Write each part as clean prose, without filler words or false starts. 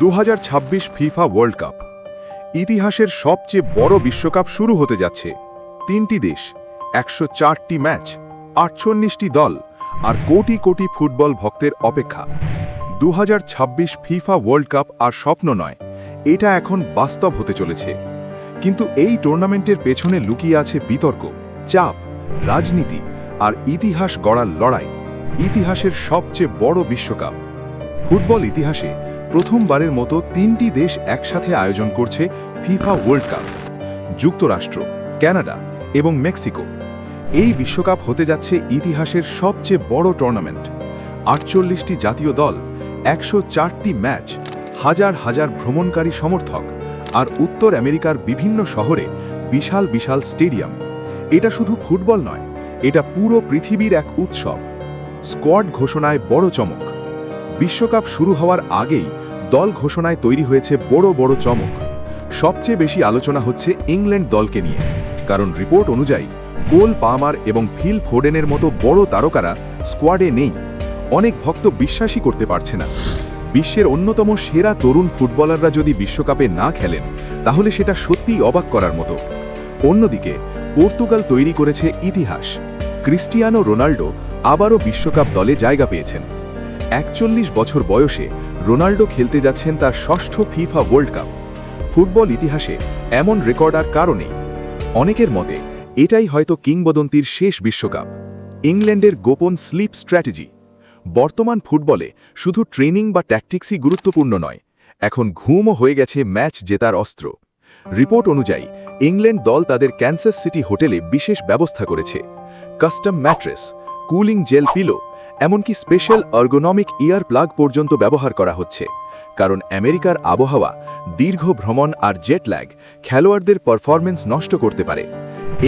2026 FIFA world cup ইতিহাসের সবচেয়ে বড় বিশ্বকাপ শুরু হতে যাচ্ছে। 3টি দেশ, 104টি ম্যাচ, 48টি দল আর কোটি কোটি ফুটবল ভক্তের অপেক্ষা। 2026 ফিফা ওয়ার্ল্ড কাপ আর স্বপ্ন নয়, এটা এখন বাস্তব হতে চলেছে। কিন্তু এই টুর্নামেন্টের পেছনে লুকিয়ে আছে বিতর্ক, চাপ, রাজনীতি আর ইতিহাস গড়ার লড়াই। ইতিহাসের সবচেয়ে বড় বিশ্বকাপ। ফুটবল ইতিহাসে প্রথমবারের মতো 3টি দেশ একসাথে আয়োজন করছে ফিফা ওয়ার্ল্ড কাপ: যুক্তরাষ্ট্র, কানাডা এবং মেক্সিকো। এই বিশ্বকাপ হতে যাচ্ছে ইতিহাসের সবচেয়ে বড় টুর্নামেন্ট। 48টি জাতীয় দল, 104টি ম্যাচ, হাজার হাজার ভ্রমণকারী সমর্থক আর উত্তর আমেরিকার বিভিন্ন শহরে বিশাল বিশাল স্টেডিয়াম। এটা শুধু ফুটবল নয়, এটা পুরো পৃথিবীর এক উৎসব। স্কোয়াড ঘোষণায় বড় চমক। বিশ্বকাপ শুরু হওয়ার আগেই দল ঘোষণায় তৈরি হয়েছে বড় বড় চমক। সবচেয়ে বেশি আলোচনা হচ্ছে ইংল্যান্ড দলকে নিয়ে, কারণ রিপোর্ট অনুযায়ী কোল পামার এবং ফিল ফোডেনের মতো বড় তারকারা স্কোয়াডে নেই। অনেক ভক্ত বিশ্বাসই করতে পারছে না। বিশ্বের অন্যতম সেরা তরুণ ফুটবলাররা যদি বিশ্বকাপে না খেলেন, তাহলে সেটা সত্যিই অবাক করার মতো। অন্যদিকে পর্তুগাল তৈরি করেছে ইতিহাস। ক্রিস্টিয়ানো রোনাল্ডো আবারও বিশ্বকাপ দলে জায়গা পেয়েছেন। 41 বছর বয়সে রোনাল্ডো খেলতে যাচ্ছেন তার ষষ্ঠ ফিফা ওয়ার্ল্ড কাপ। ফুটবল ইতিহাসে এমন রেকর্ড আর কারণেই। অনেকের মতে এটাই হয়তো কিংবদন্তির শেষ বিশ্বকাপ। ইংল্যান্ডের গোপন স্লিপ স্ট্র্যাটেজি। বর্তমান ফুটবলে শুধু ট্রেনিং বা ট্যাকটিক্সই গুরুত্বপূর্ণ নয়, এখন ঘুমও হয়ে গেছে ম্যাচ জেতার অস্ত্র। রিপোর্ট অনুযায়ী ইংল্যান্ড দল তাদের ক্যানসাস সিটি হোটেলে বিশেষ ব্যবস্থা করেছে। Custom mattress, cooling gel pillow, এমনকি স্পেশাল আর্গোনমিক ইয়ার প্লাগ পর্যন্ত ব্যবহার করা হচ্ছে। কারণ আমেরিকার আবহাওয়া, দীর্ঘ ভ্রমণ আর জেট ল্যাগ খেলোয়াড়দের পারফরমেন্স নষ্ট করতে পারে।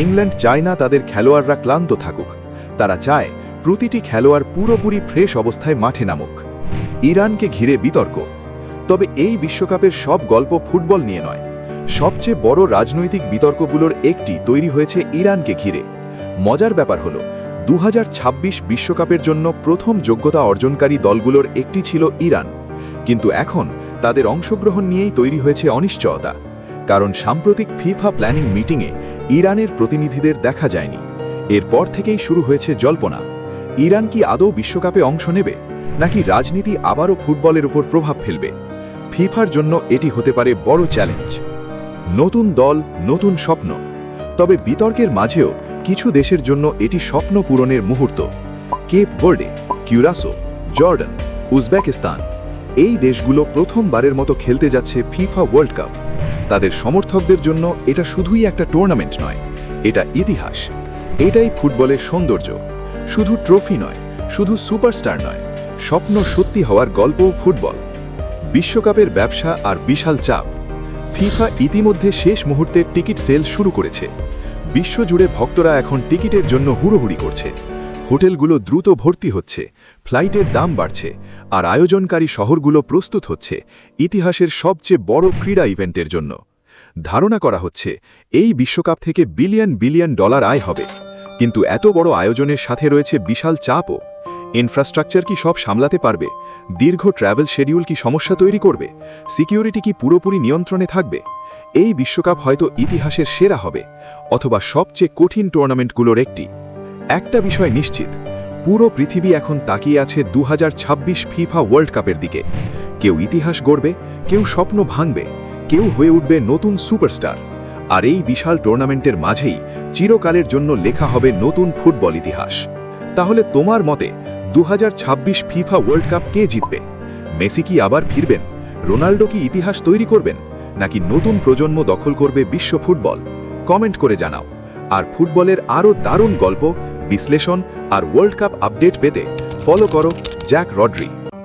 ইংল্যান্ড চায় না তাদের খেলোয়াড়রা ক্লান্ত থাকুক। তারা চায় প্রতিটি খেলোয়াড় পুরোপুরি ফ্রেশ অবস্থায় মাঠে নামুক। ইরানকে ঘিরে বিতর্ক। তবে এই বিশ্বকাপের সব গল্প ফুটবল নিয়ে নয়। সবচেয়ে বড় রাজনৈতিক বিতর্কগুলোর একটি তৈরি হয়েছে ইরানকে ঘিরে। মজার ব্যাপার হলো 2026 বিশ্বকাপের জন্য প্রথম যোগ্যতা অর্জনকারী দলগুলোর একটি ছিল ইরান, কিন্তু এখন তাদের অংশগ্রহণ নিয়েই তৈরি হয়েছে অনিশ্চয়তা। কারণ সাম্প্রতিক ফিফা প্ল্যানিং মিটিংয়ে ইরানের প্রতিনিধিদের দেখা যায়নি। এরপর থেকেই শুরু হয়েছে জল্পনা। ইরান কি আদৌ বিশ্বকাপে অংশ নেবে, নাকি রাজনীতি আবারও ফুটবলের উপর প্রভাব ফেলবে? ফিফার জন্য এটি হতে পারে বড় চ্যালেঞ্জ। নতুন দল, নতুন স্বপ্ন। তবে বিতর্কের মাঝেও কিছু দেশের জন্য এটি স্বপ্ন পূরণের মুহূর্ত। কেপ ভার্ডে, কিউরাসো, জর্ডান, উজবেকিস্তান, এই দেশগুলো প্রথমবারের মতো খেলতে যাচ্ছে ফিফা ওয়ার্ল্ড কাপ। তাদের সমর্থকদের জন্য এটা শুধুই একটা টুর্নামেন্ট নয়, এটা ইতিহাস। এটাই ফুটবলের সৌন্দর্য। শুধু ট্রফি নয়, শুধু সুপারস্টার নয়, স্বপ্ন সত্যি হওয়ার গল্পও ফুটবল। বিশ্বকাপের ব্যবসা আর বিশাল চাপ। ফিফা ইতিমধ্যে শেষ মুহূর্তের টিকিট সেল শুরু করেছে। বিশ্বজুড়ে ভক্তরা এখন টিকিটের জন্য হুড়োহুড়ি করছে। হোটেলগুলো দ্রুত ভর্তি হচ্ছে, ফ্লাইটের দাম বাড়ছে, আর আয়োজনকারী শহরগুলো প্রস্তুত হচ্ছে ইতিহাসের সবচেয়ে বড় ক্রীড়া ইভেন্টের জন্য। ধারণা করা হচ্ছে এই বিশ্বকাপ থেকে বিলিয়ন বিলিয়ন ডলার আয় হবে। কিন্তু এত বড় আয়োজনের সাথে রয়েছে বিশাল চাপও। ইনফ্রাস্ট্রাকচার কি সব সামলাতে পারবে? দীর্ঘ ট্রাভেল শিডিউল কি সমস্যা তৈরি করবে? সিকিউরিটি কি পুরোপুরি নিয়ন্ত্রণে থাকবে? এই বিশ্বকাপ হয়তো ইতিহাসের সেরা হবে, অথবা সবচেয়ে কঠিন টুর্নামেন্টগুলোর একটি। একটা বিষয় নিশ্চিত, পুরো পৃথিবী এখন তাকিয়ে আছে 2026 ফিফা ওয়ার্ল্ড কাপের দিকে। কেউ ইতিহাস গড়বে, কেউ স্বপ্ন ভাঙবে, কেউ হয়ে উঠবে নতুন সুপারস্টার। আর এই বিশাল টুর্নামেন্টের মাঝেই চিরকালের জন্য লেখা হবে নতুন ফুটবল ইতিহাস। তাহলে তোমার মতে 2026 ফিফা ওয়ার্ল্ড কাপ কে জিতবে? মেসি কি আবার ফিরবেন? রোনাল্ডো কি ইতিহাস তৈরি করবেন, নাকি নতুন প্রজন্ম দখল করবে বিশ্ব ফুটবল? কমেন্ট করে জানাও। আর ফুটবলের আরও দারুণ গল্প, বিশ্লেষণ আর ওয়ার্ল্ড কাপ আপডেট পেতে ফলো করো জ্যাক রড্রি।